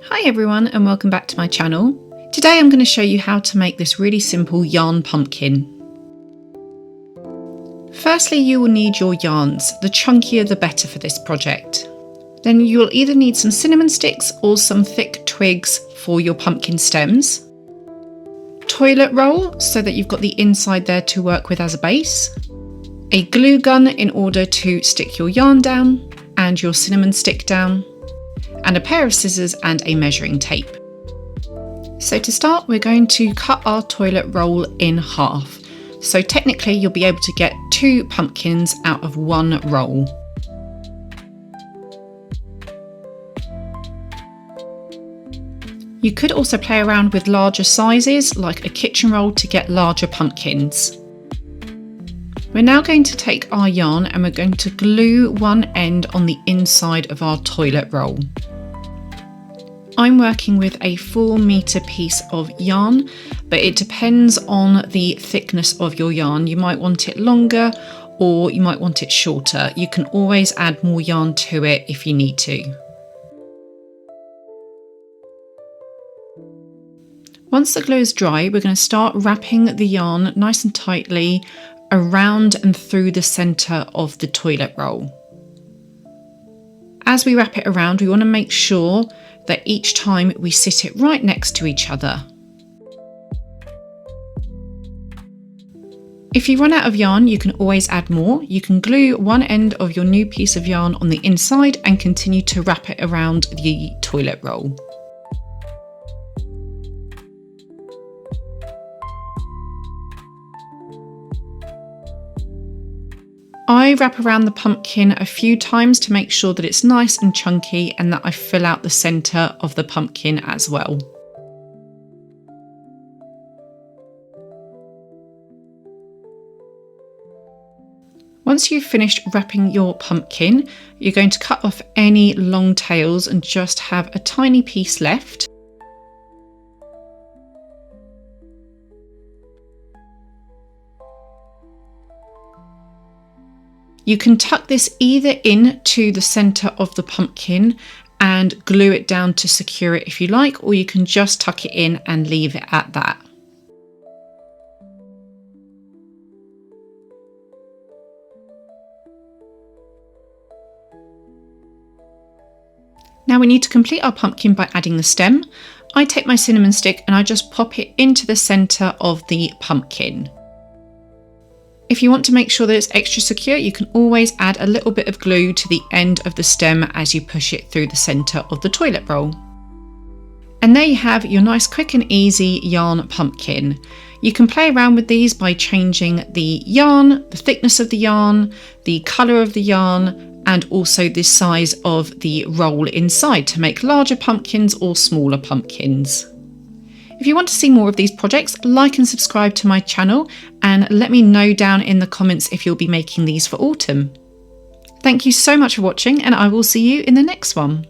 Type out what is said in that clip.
Hi everyone and welcome back to my channel. Today I'm going to show you how to make this really simple yarn pumpkin. Firstly, you will need your yarns. The chunkier the better for this project. Then you'll either need some cinnamon sticks or some thick twigs for your pumpkin stems. Toilet roll so that you've got the inside there to work with as a base. A glue gun in order to stick your yarn down and your cinnamon stick down. And a pair of scissors and a measuring tape. So to start, we're going to cut our toilet roll in half. So technically you'll be able to get 2 pumpkins out of 1 roll. You could also play around with larger sizes like a kitchen roll to get larger pumpkins. We're now going to take our yarn and we're going to glue one end on the inside of our toilet roll. I'm working with a 4-meter piece of yarn, but it depends on the thickness of your yarn. You might want it longer or you might want it shorter. You can always add more yarn to it if you need to. Once the glue is dry, we're going to start wrapping the yarn nice and tightly around and through the centre of the toilet roll. As we wrap it around, we want to make sure that each time we sit it right next to each other. If you run out of yarn, you can always add more. You can glue one end of your new piece of yarn on the inside and continue to wrap it around the toilet roll. I wrap around the pumpkin a few times to make sure that it's nice and chunky and that I fill out the centre of the pumpkin as well. Once you've finished wrapping your pumpkin, you're going to cut off any long tails and just have a tiny piece left. You can tuck this either into the centre of the pumpkin and glue it down to secure it if you like, or you can just tuck it in and leave it at that. Now we need to complete our pumpkin by adding the stem. I take my cinnamon stick and I just pop it into the centre of the pumpkin. If you want to make sure that it's extra secure, you can always add a little bit of glue to the end of the stem as you push it through the centre of the toilet roll. And there you have your nice quick and easy yarn pumpkin. You can play around with these by changing the yarn, the thickness of the yarn, the colour of the yarn, and also the size of the roll inside to make larger pumpkins or smaller pumpkins. If you want to see more of these projects, like and subscribe to my channel and let me know down in the comments if you'll be making these for autumn. Thank you so much for watching and I will see you in the next one.